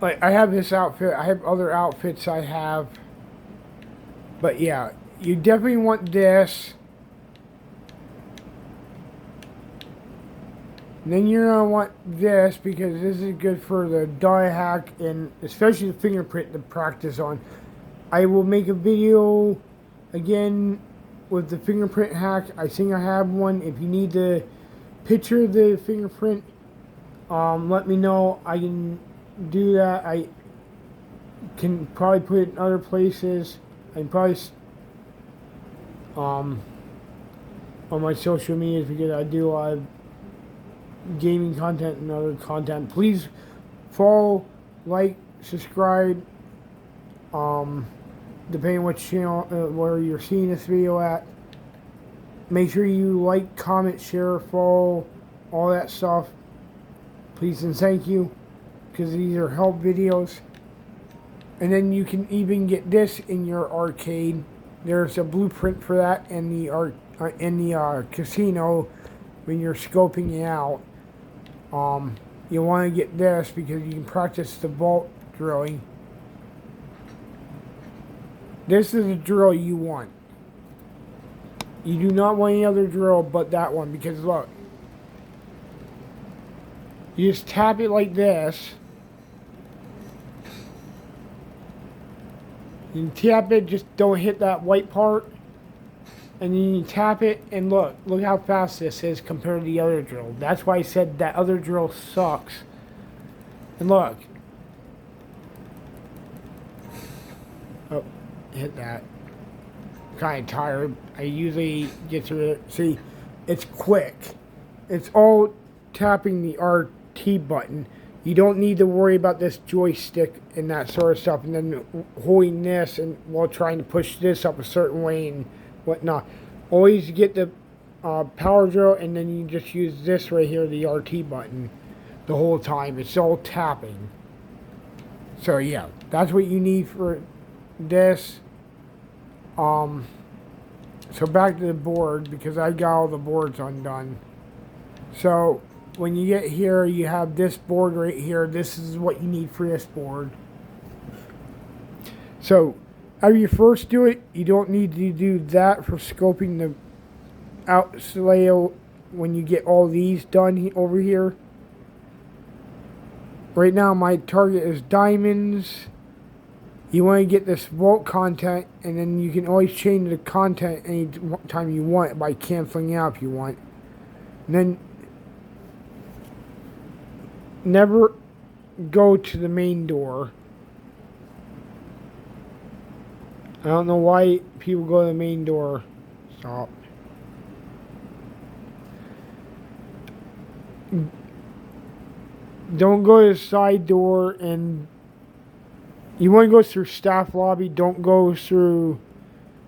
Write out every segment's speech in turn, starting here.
like I have this outfit. I have other outfits I have, but yeah, you definitely want this. And then you're gonna want this because this is good for the die hack and especially the fingerprint to practice on. I will make a video again with the fingerprint hack. I think I have one. If you need the picture of the fingerprint, let me know. I can do that. I can probably put it in other places. I can probably um, on my social medias because I do a lot of gaming content and other content. Please follow, like, subscribe. Um, Depending on what channel, where you're seeing this video at. Make sure you like, comment, share, follow, all that stuff. Please and thank you, because these are help videos. And then you can even get this in your arcade. There's a blueprint for that in the casino when you're scoping it out. You want to get this because you can practice the vault drilling. This is the drill you want. You do not want any other drill but that one because look. You just tap it like this. You tap it, just don't hit that white part. And then you tap it and look how fast this is compared to the other drill. That's why I said that other drill sucks. And look. Oh, hit that. Kind of tired. I usually get through it. See, it's quick. It's all tapping the RT button. You don't need to worry about this joystick and that sort of stuff, and then holding this and while trying to push this up a certain way and whatnot. Always get the power drill, and then you just use this right here, the RT button, the whole time. It's all tapping. So yeah, that's what you need for this. So back to the board, because I got all the boards undone. So when you get here, you have this board right here. This is what you need for this board. So after you first do it, you don't need to do that for scoping the outlay when you get all these done over here. Right now my target is diamonds. You want to get this vault content, and then you can always change the content any time you want by canceling out if you want. And then never go to the main door. I don't know why people go to the main door. Stop. Don't go to the side door, and you want to go through staff lobby. Don't go through,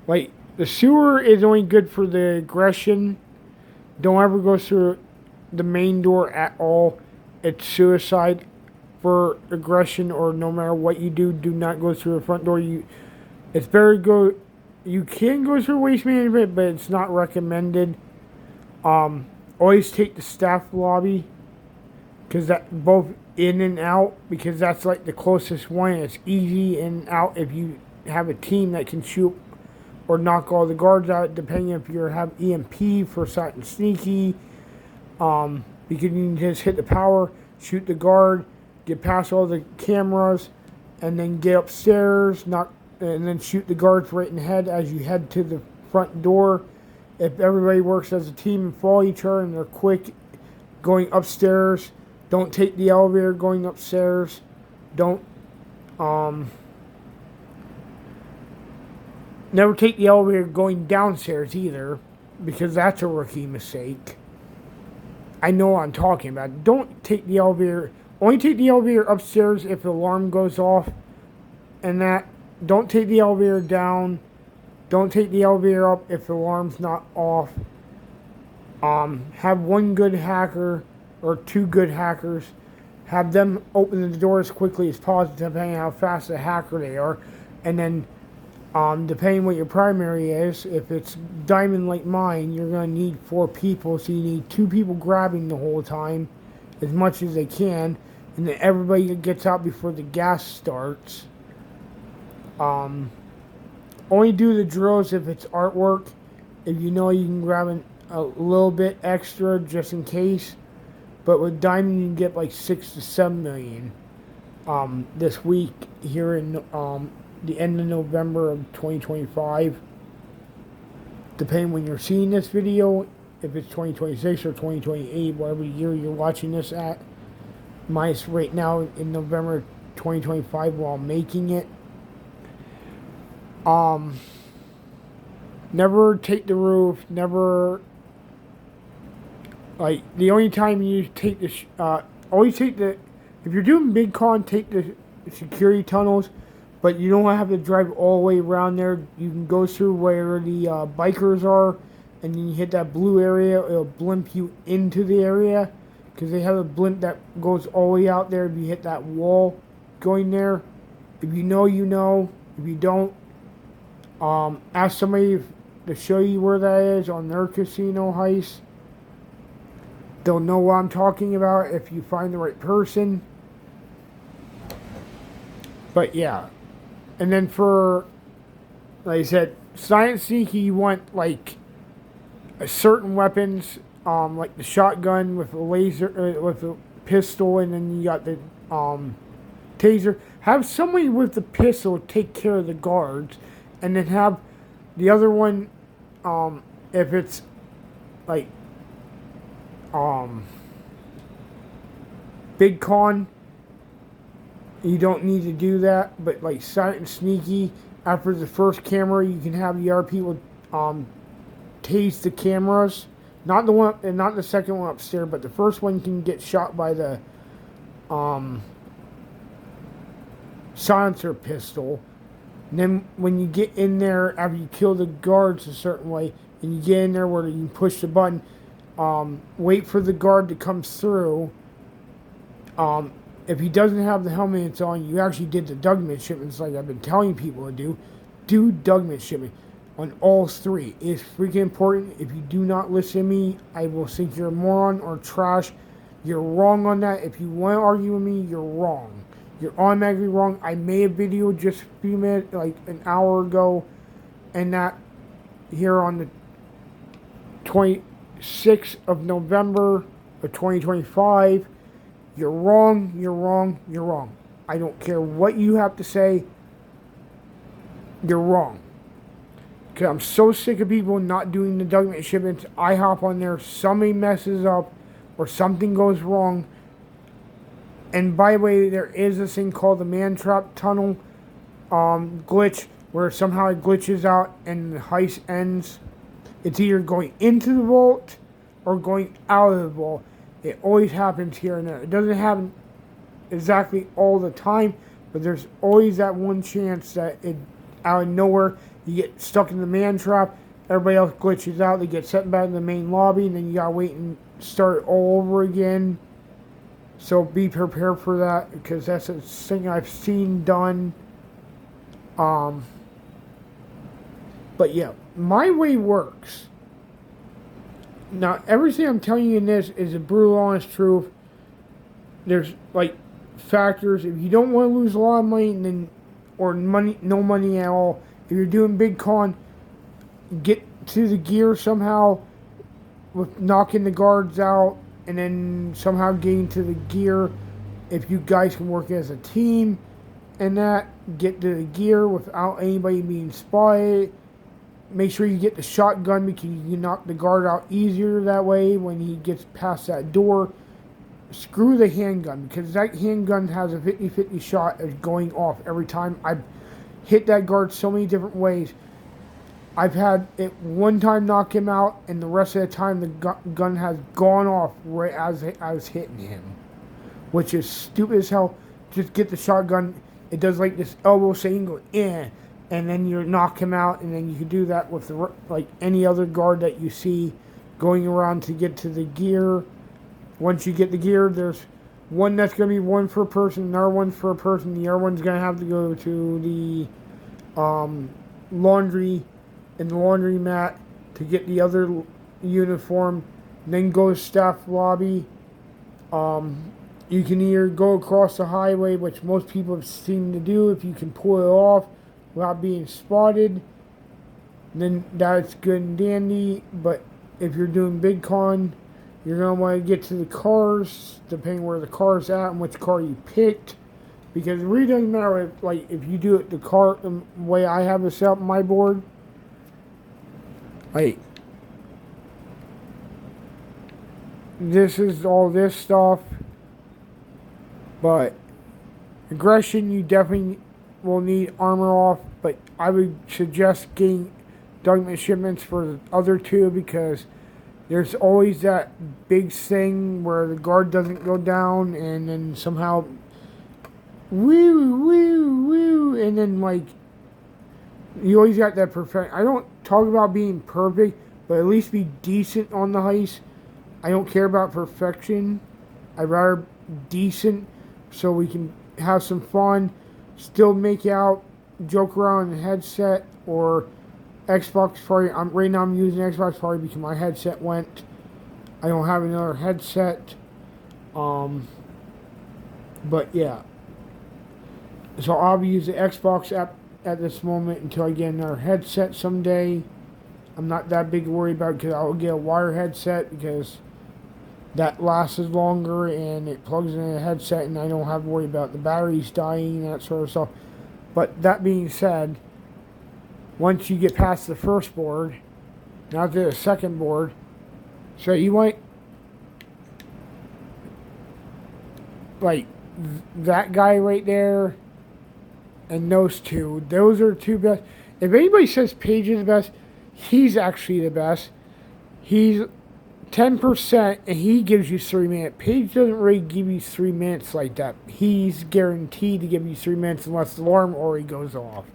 like, the sewer is only good for the aggression. Don't ever go through the main door at all. It's suicide for aggression, or no matter what you do, do not go through the front door. It's very good. You can go through waste management, but it's not recommended. Always take the staff lobby, because that both in and out, because that's like the closest one. It's easy in and out if you have a team that can shoot or knock all the guards out, depending if you have EMP for something sneaky. Because you can just hit the power, shoot the guard, get past all the cameras, and then get upstairs, and then shoot the guards right in the head as you head to the front door. If everybody works as a team and follow each other and they're quick going upstairs, don't take the elevator going upstairs. Don't never take the elevator going downstairs either, because that's a rookie mistake. I know what I'm talking about. Don't take the elevator. Only take the elevator upstairs if the alarm goes off, and that. Don't take the elevator down. Don't take the elevator up if the alarm's not off. Have one good hacker or two good hackers. Have them open the door as quickly as possible, depending on how fast a hacker they are. And then, depending what your primary is, if it's diamond like mine, you're going to need 4 people. So you need 2 people grabbing the whole time, as much as they can. and then everybody gets out before the gas starts. Only do the drills if it's artwork. If you know you can grab a little bit extra just in case. But with diamond, you can get like 6 to 7 million this week here in the end of November of 2025. Depending when you're seeing this video, if it's 2026 or 2028, whatever year you're watching this at. Mine's right now in November 2025 while making it. Never take the roof. Never. Like, the only time you take the, always take the, if you're doing big con, take the security tunnels, but you don't have to drive all the way around there. You can go through where the bikers are, and then you hit that blue area, it'll blimp you into the area, because they have a blimp that goes all the way out there if you hit that wall going there. If you know, you know. If you don't, ask somebody to show you where that is on their casino heist. They'll know what I'm talking about if you find the right person. But yeah. And then for, like I said, silent sneaky, you want like certain weapons, like the shotgun with a laser, with a pistol, and then you got the taser. Have somebody with the pistol take care of the guards, and then have the other one, if it's like big con, you don't need to do that. But like silent and sneaky, after the first camera, you can have the other people tase the cameras. Not the one, and not the second one upstairs, but the first one can get shot by the silencer pistol. And then when you get in there after you kill the guards a certain way, and you get in there where you can push the button, wait for the guard to come through. If he doesn't have the helmet it's on, you actually did the Doug midshipments like I've been telling people to do. Do Doug midshipment on all three. It's freaking important. If you do not listen to me, I will think you're a moron or trash. You're wrong on that. If you want to argue with me, you're wrong. You're automatically wrong. I made a video just a few minutes, like an hour ago, and that here on the 26th of November of 2025. You're wrong, you're wrong, you're wrong. I don't care what you have to say. You're wrong. Because I'm so sick of people not doing the Doug shipments. I hop on there, somebody messes up, or something goes wrong. And by the way, there is this thing called the man trap tunnel glitch, where somehow it glitches out and the heist ends. It's either going into the vault or going out of the vault. It always happens here and there. It doesn't happen exactly all the time, but there's always that one chance that it out of nowhere you get stuck in the man trap. Everybody else glitches out. They get sent back in the main lobby, and then you gotta wait and start all over again. So be prepared for that, because that's a thing I've seen done. But yeah, my way works. Now, everything I'm telling you in this is a brutal, honest truth. There's like factors. If you don't want to lose a lot of money, then or money, no money at all. If you're doing big con, get to the gear somehow with knocking the guards out, and then somehow getting to the gear. If you guys can work as a team, and that get to the gear without anybody being spotted. Make sure you get the shotgun, because you can knock the guard out easier that way when he gets past that door. Screw the handgun, because that handgun has a 50-50 shot of going off every time. I've hit that guard so many different ways. I've had it one time knock him out, and the rest of the time the gun has gone off right as I was hitting him. Which is stupid as hell. Just get the shotgun. It does like this elbow saying, go in. And then you knock him out, and then you can do that with the, like any other guard that you see going around to get to the gear. Once you get the gear, there's one that's going to be one for a person, another one's for a person. The other one's going to have to go to the laundry and the laundry mat to get the other uniform. And then go to staff lobby. You can either go across the highway, which most people have seemed to do, if you can pull it off without being spotted, then that's good and dandy. But if you're doing big con, you're going to want to get to the cars, depending where the car's at and which car you picked. Because it really doesn't matter if you do it the way I have it set up on my board. Like, this is all this stuff. But aggression, you definitely will need armor off. But I would suggest getting document shipments for the other two, because there's always that big thing where the guard doesn't go down and then somehow woo, and then you always got that perfect. I don't talk about being perfect, but at least be decent on the heist. I don't care about perfection. I'd rather decent, so we can have some fun, still make out, joke around in the headset or Xbox Party. Right now I'm using Xbox Party because my headset went. I don't have another headset. But yeah. So I'll be using the Xbox app at this moment until I get another headset someday. I'm not that big worried about it, because I'll get a wire headset because that lasts longer and it plugs in a headset, and I don't have to worry about the batteries dying and that sort of stuff. But that being said, once you get past the first board, now to the second board, so you want that guy right there and those two. Those are two best. If anybody says Paige is the best, he's actually the best. He's 10% and he gives you 3 minutes. Paige doesn't really give you 3 minutes like that. He's guaranteed to give you 3 minutes unless the alarm already goes off.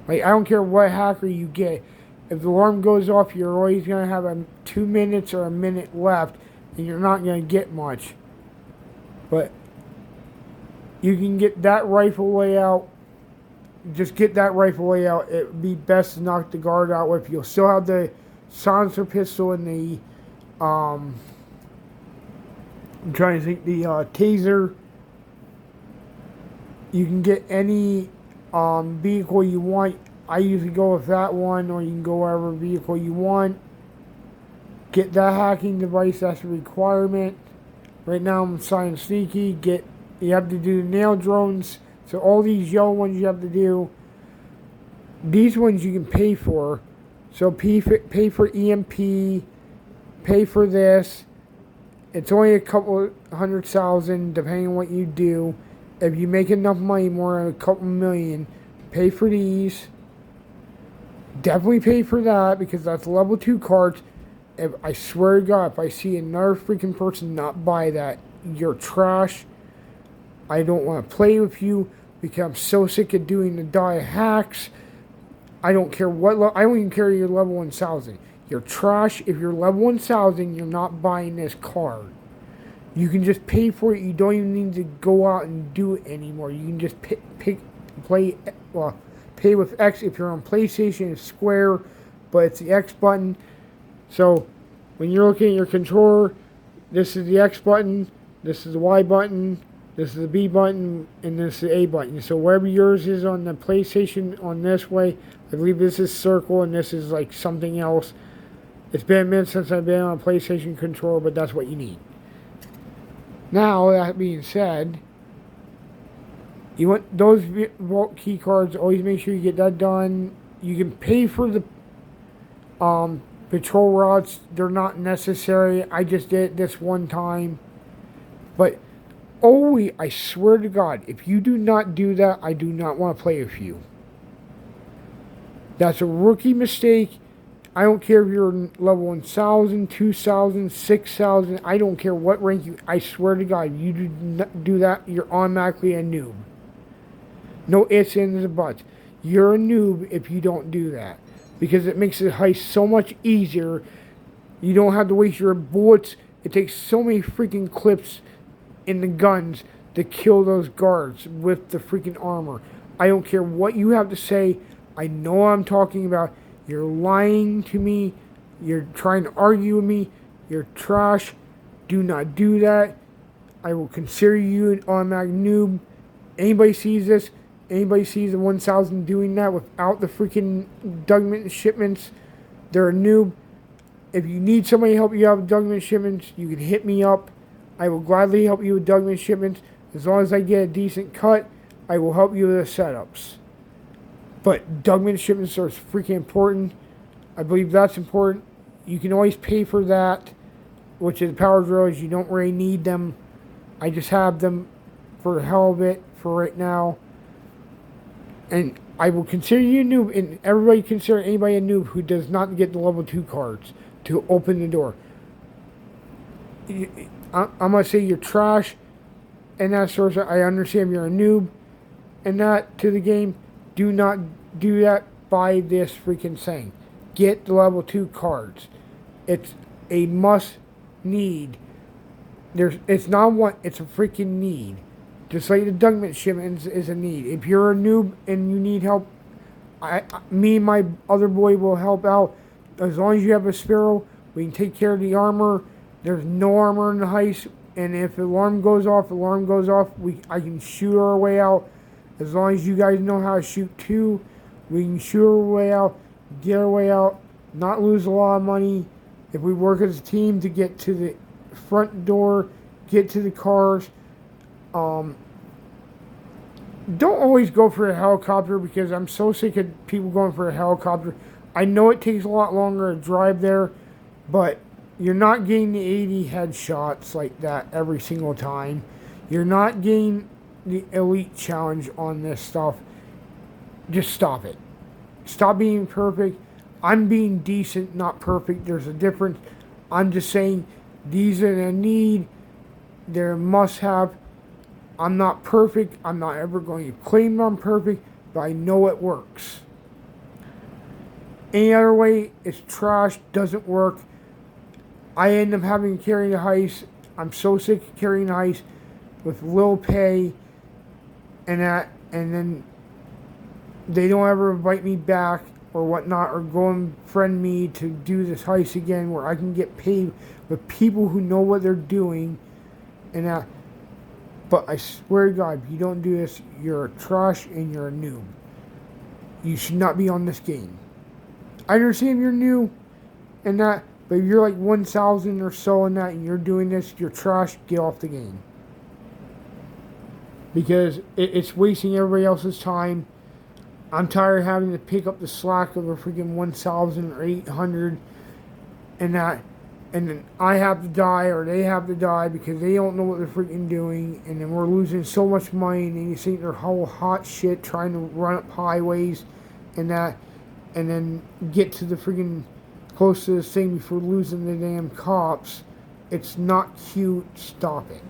I don't care what hacker you get. If the alarm goes off, you're always going to have 2 minutes or a minute left, and you're not going to get much. But you can get that rifle layout. Just get that rifle layout. It would be best to knock the guard out with. You'll still have the silencer pistol and the I'm trying to think, the taser. You can get any vehicle you want. I usually go with that one, or you can go wherever vehicle you want. Get that hacking device, that's a requirement. Right now I'm signing sneaky. You have to do the nail drones. So all these yellow ones you have to do. These ones you can pay for. So pay for EMP, pay for this. It's only a couple 100,000 depending on what you do. If you make enough money, more than a couple million, pay for these. Definitely pay for that, because that's level 2 cards. I swear to God, if I see another freaking person not buy that, you're trash. I don't want to play with you because I'm so sick of doing the die hacks. I don't care what I don't even care if you're level 1,000. You're trash. If you're level 1,000, you're not buying this card. You can just pay for it. You don't even need to go out and do it anymore. You can just pay with X. If you're on PlayStation, it's square, but it's the X button. So when you're looking at your controller, this is the X button, this is the Y button, this is the B button, and this is the A button. So wherever yours is on the PlayStation on this way, I believe this is circle and this is like something else. It's been a minute since I've been on a PlayStation controller, but that's what you need. Now, that being said, you want those vault key cards, always make sure you get that done. You can pay for the patrol routes. They're not necessary. I just did it this one time. But always, I swear to God, if you do not do that, I do not want to play with you. That's a rookie mistake. I don't care if you're level 1,000, 2,000, 6,000. I don't care what rank you. I swear to God, you do not do that, you're automatically a noob. No ifs, ands, or buts. You're a noob if you don't do that, because it makes the heist so much easier. You don't have to waste your bullets. It takes so many freaking clips in the guns to kill those guards with the freaking armor. I don't care what you have to say. I know what I'm talking about. You're lying to me. You're trying to argue with me. You're trash. Do not do that. I will consider you an automatic noob. Anybody sees this, anybody sees the 1000 doing that without the freaking document shipments, they're a noob. If you need somebody to help you out with document shipments, you can hit me up. I will gladly help you with document shipments. As long as I get a decent cut, I will help you with the setups. But document shipments are freaking important. I believe that's important. You can always pay for that, which is power drills. You don't really need them. I just have them for the hell of it for right now. And I will consider you a noob, and everybody consider anybody a noob who does not get the level 2 cards to open the door. I'm going to say you're trash and that sort of. I understand you're a noob and that to the game. Do not do that by this freaking thing. Get the level 2 cards. It's a must need. It's not want, it's a freaking need. Just like the document shipments is a need. If you're a noob and you need help, me and my other boy will help out. As long as you have a Sparrow, we can take care of the armor. There's no armor in the heist, and if the alarm goes off, I can shoot our way out. As long as you guys know how to shoot too, we can shoot our way out, get our way out, not lose a lot of money. If we work as a team to get to the front door, get to the cars. Don't always go for a helicopter, because I'm so sick of people going for a helicopter. I know it takes a lot longer to drive there, but you're not getting the 80 headshots like that every single time. You're not getting the elite challenge on this stuff. Just stop it. Stop being perfect. I'm being decent, not perfect. There's a difference. I'm just saying these are the need. They're a must-have. I'm not perfect. I'm not ever going to claim I'm perfect, but I know it works. Any other way, it's trash, doesn't work. I end up having to carry the heist. I'm so sick of carrying the heist with little pay and that, and then they don't ever invite me back or whatnot, or go and friend me to do this heist again where I can get paid with people who know what they're doing and that. But I swear to God, if you don't do this, you're a trash and you're a noob. You should not be on this game. I understand you're new and that, but if you're like 1,000 or so in that and you're doing this, you're trash, get off the game. Because it's wasting everybody else's time. I'm tired of having to pick up the slack of a freaking 1,000 or 800 and that. And then I have to die or they have to die because they don't know what they're freaking doing. And then we're losing so much money, and then you think they're whole hot shit trying to run up highways and that. And then get to the freaking close to this thing before losing the damn cops. It's not cute. Stop it.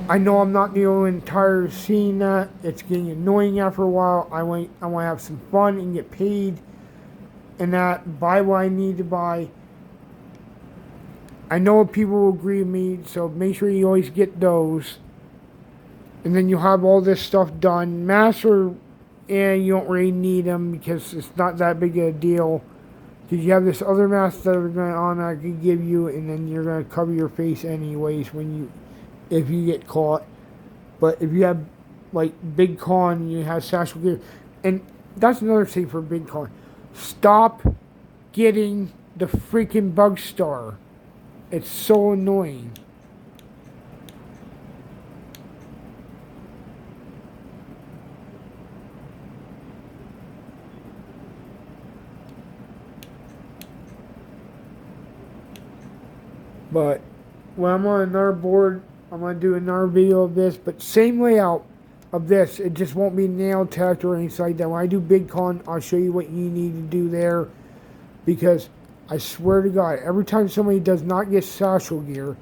I know I'm not the only one tired of seeing that. It's getting annoying after a while. I want to have some fun and get paid and that. Buy what I need to buy. I know people will agree with me, so make sure you always get those. And then you'll have all this stuff done. Master, you don't really need them because it's not that big of a deal. Because you have this other mask that are going to automatically give you, and then you're going to cover your face anyways if you get caught. But if you have like Big Con, you have satchel gear, and that's another thing for Big Con. Stop getting the freaking bug star. It's so annoying. But when I'm on another board, I'm going to do another video of this. But same layout of this. It just won't be nail tech or anything like that. When I do Big Con, I'll show you what you need to do there. Because I swear to God, every time somebody does not get satchel gear,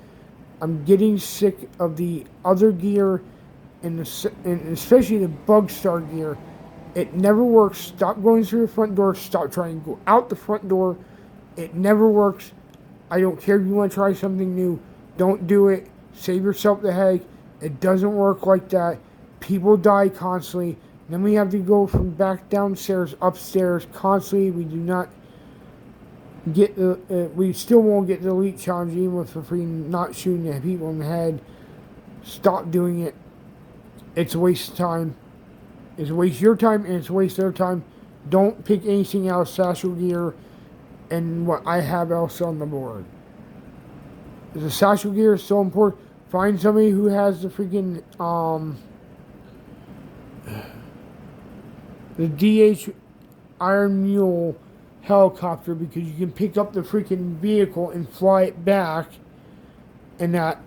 I'm getting sick of the other gear and especially the bug star gear. It never works. Stop going through the front door. Stop trying to go out the front door. It never works. I don't care if you want to try something new. Don't do it. Save yourself the headache. It doesn't work like that. People die constantly. Then we have to go from back downstairs, upstairs constantly. We do not. get the we still won't get the elite challenge even with the free not shooting the people in the head. Stop doing it. It's a waste of time. It's a waste of your time and it's a waste of their time. Don't pick anything else, satchel gear, and what I have else on the board. The satchel gear is so important. Find somebody who has the freaking the DH Iron Mule helicopter, because you can pick up the freaking vehicle and fly it back, and that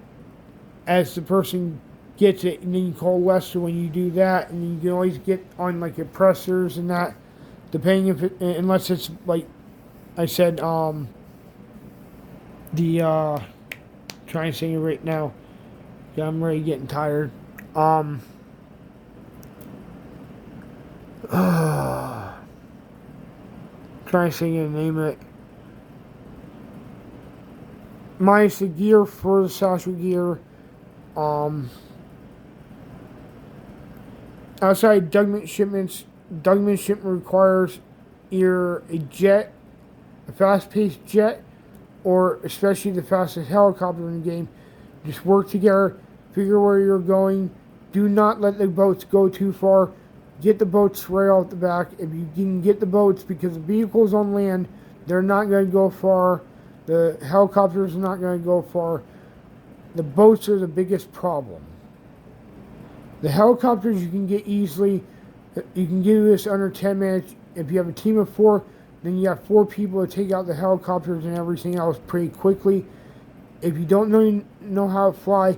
as the person gets it, and then you call Lester when you do that, and you can always get on like oppressors and that, depending if it, unless it's like I said, trying to sing it right now. Yeah, I'm really getting tired. Trying to sing the name of it. Minus the gear for the satchel gear. Outside Dugman shipments, Dugman shipment requires either a jet, a fast-paced jet, or especially the fastest helicopter in the game. Just work together, figure where you're going. Do not let the boats go too far. Get the boats right off the back. If you can get the boats, because the vehicles on land, they're not going to go far. The helicopters are not going to go far. The boats are the biggest problem. The helicopters you can get easily. You can do this under 10 minutes. If you have a team of 4, then you have 4 people to take out the helicopters and everything else pretty quickly. If you don't know how to fly,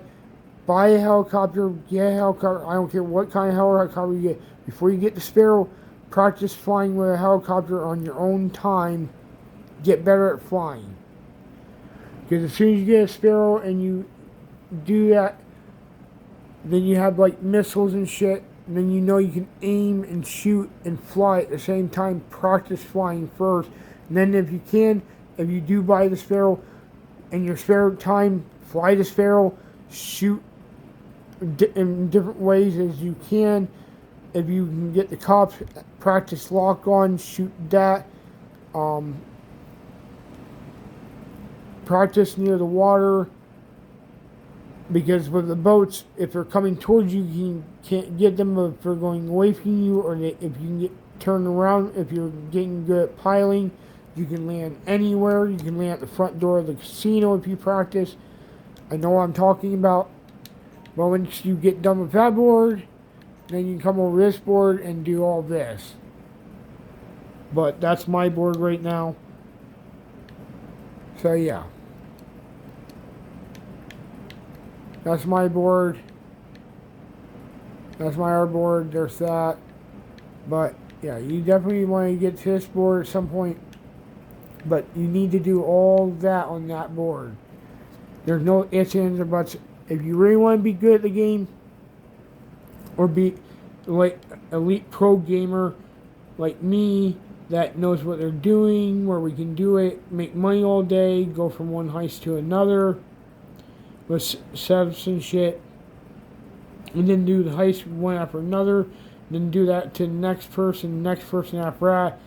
buy a helicopter, get a helicopter. I don't care what kind of helicopter you get. Before you get the Sparrow, practice flying with a helicopter on your own time. Get better at flying. Because as soon as you get a Sparrow and you do that, then you have like missiles and shit. And then you know you can aim and shoot and fly at the same time. Practice flying first. And then if you can, if you do buy the Sparrow, and your spare time, fly the Sparrow, shoot in different ways as you can. If you can get the cops, practice lock on, shoot that. Practice near the water, because with the boats, if they're coming towards you, you can't get them if they're going away from you, or if you can get turned around. If you're getting good at piloting, you can land anywhere. You can land at the front door of the casino if you practice. I know what I'm talking about. But once you get done with that board, then you can come over this board and do all this. But that's my board right now. So yeah. That's my board. That's my R board. There's that. But yeah, you definitely want to get to this board at some point. But you need to do all that on that board. There's no ifs, ands, or buts. If you really want to be good at the game, or be like elite pro gamer like me that knows what they're doing, where we can do it, make money all day, go from one heist to another with setups and shit, and then do the heist one after another, then do that to the next person after that,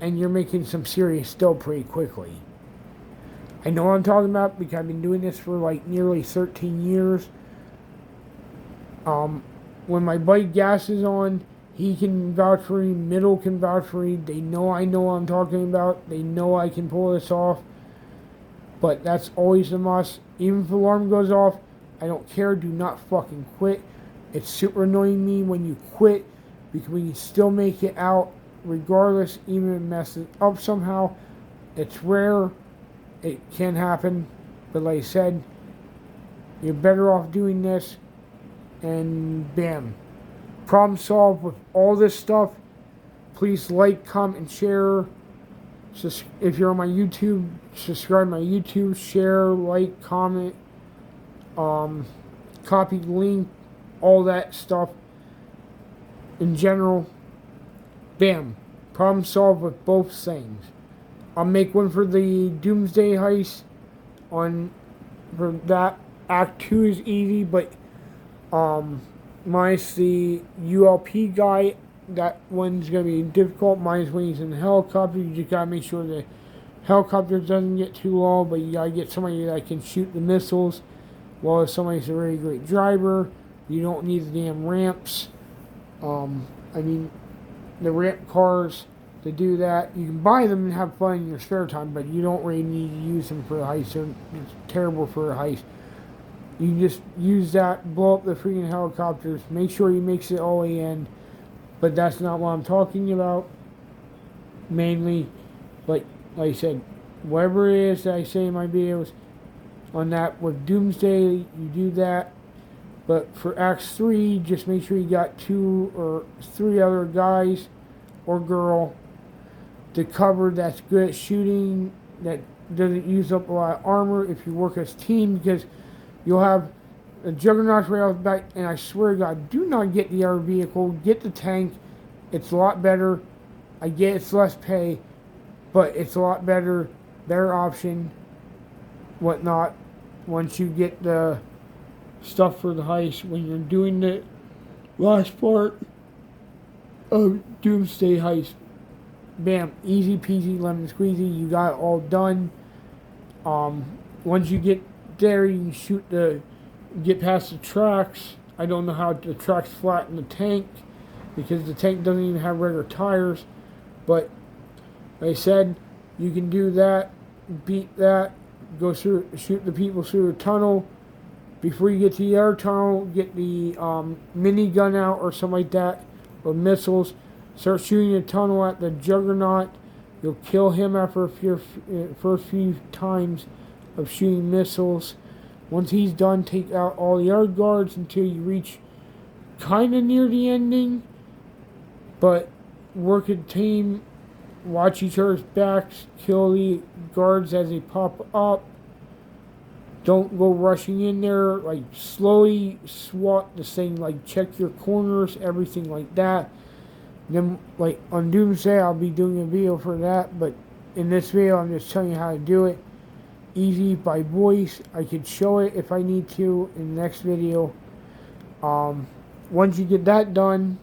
and you're making some serious dough pretty quickly. I know what I'm talking about because I've been doing this for like nearly 13 years. When my buddy Gas is on, he can vouch for me, Middle can vouch for me. They know I know what I'm talking about. They know I can pull this off. But that's always a must. Even if the alarm goes off, I don't care. Do not fucking quit. It's super annoying me when you quit, because we can still make it out regardless, even if it messes up somehow. It's rare. It can happen. But like I said, you're better off doing this. And bam. Problem solved with all this stuff. Please like, comment, and share. If you're on my YouTube, subscribe to my YouTube, share, like, comment, copy the link, all that stuff. In general, bam. Problem solved with both things. I'll make one for the Doomsday Heist. For that, Act 2 is easy, but minus the ULP guy, that one's going to be difficult. Minus when he's in the helicopter, you just got to make sure the Helicopter doesn't get too low, but you gotta get somebody that can shoot the missiles. Well, if somebody's a really great driver, you don't need the damn ramps. I mean, the ramp cars to do that. You can buy them and have fun in your spare time, but you don't really need to use them for a heist. It's terrible for a heist. You can just use that, blow up the freaking helicopters, make sure you mix it all the way in. But that's not what I'm talking about. Mainly, like I said, whatever it is that I say in my videos, on that with Doomsday, you do that. But for Acts 3, just make sure you got 2 or 3 other guys or girl to cover that's good at shooting, that doesn't use up a lot of armor if you work as a team, because you'll have a Juggernaut right off the back, and I swear to God, do not get the other vehicle, get the tank. It's a lot better. I get it's less pay, but it's a lot better option, whatnot, once you get the stuff for the heist. When you're doing the last part of Doomsday Heist, bam, easy peasy lemon squeezy, you got it all done. Once you get there, you can get past the tracks. I don't know how the tracks flatten the tank, because the tank doesn't even have regular tires, but like I said, you can do that, beat that, go through, shoot the people through the tunnel. Before you get to the other tunnel, get the minigun out or something like that, or missiles. Start shooting the tunnel at the Juggernaut. You'll kill him after first few times of shooting missiles. Once he's done, take out all the other guards until you reach kind of near the ending. But work a team, watch each other's backs, kill the guards as they pop up. Don't go rushing in there, like slowly SWAT this thing, like check your corners, everything like that. Then, like on Doomsday, I'll be doing a video for that, but in this video, I'm just telling you how to do it. Easy by voice. I could show it if I need to in the next video. Once you get that done,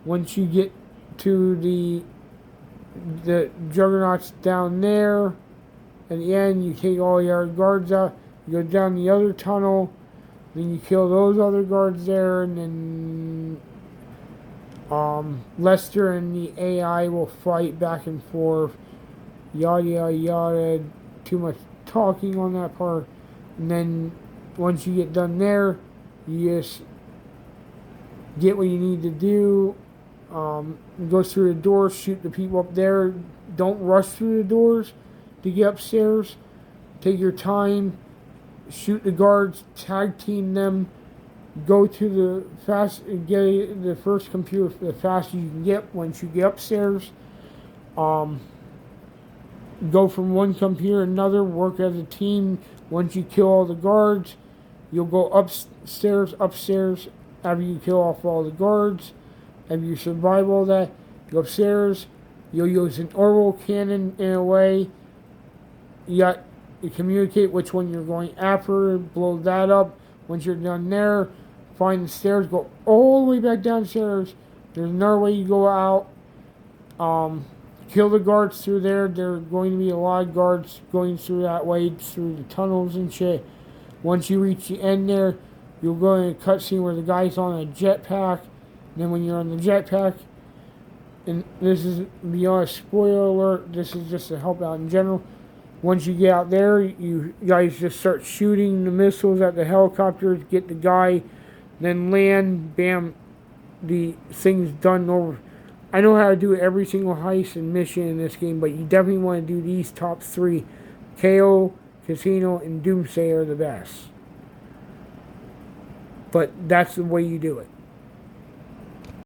once you get to the Juggernauts down there, at the end, you take all the other guards out. You go down the other tunnel, then you kill those other guards there, and then Lester and the AI will fight back and forth. Yada yada yada. Too much talking on that part. And then once you get done there, you just get what you need to do. Go through the doors, shoot the people up there. Don't rush through the doors to get upstairs. Take your time. Shoot the guards, tag team them, go to get the first computer the fastest you can get once you get upstairs. Go from one computer to another, work as a team. Once you kill all the guards, you'll go upstairs, after you kill off all the guards. After you survive all that, go upstairs, you'll use an orbital cannon in a way. You communicate which one you're going after, blow that up. Once you're done there, find the stairs, go all the way back downstairs. There's another way you go out. Kill the guards through there. There are going to be a lot of guards going through that way, through the tunnels and shit. Once you reach the end there, you'll go in a cutscene where the guy's on a jetpack. Then when you're on the jetpack, and this is beyond a spoiler alert, this is just to help out in general. Once you get out there, you guys just start shooting the missiles at the helicopters, get the guy, then land, bam, the thing's done over. I know how to do every single heist and mission in this game, but you definitely want to do these top 3. KO, Casino, and Doomsday are the best. But that's the way you do it.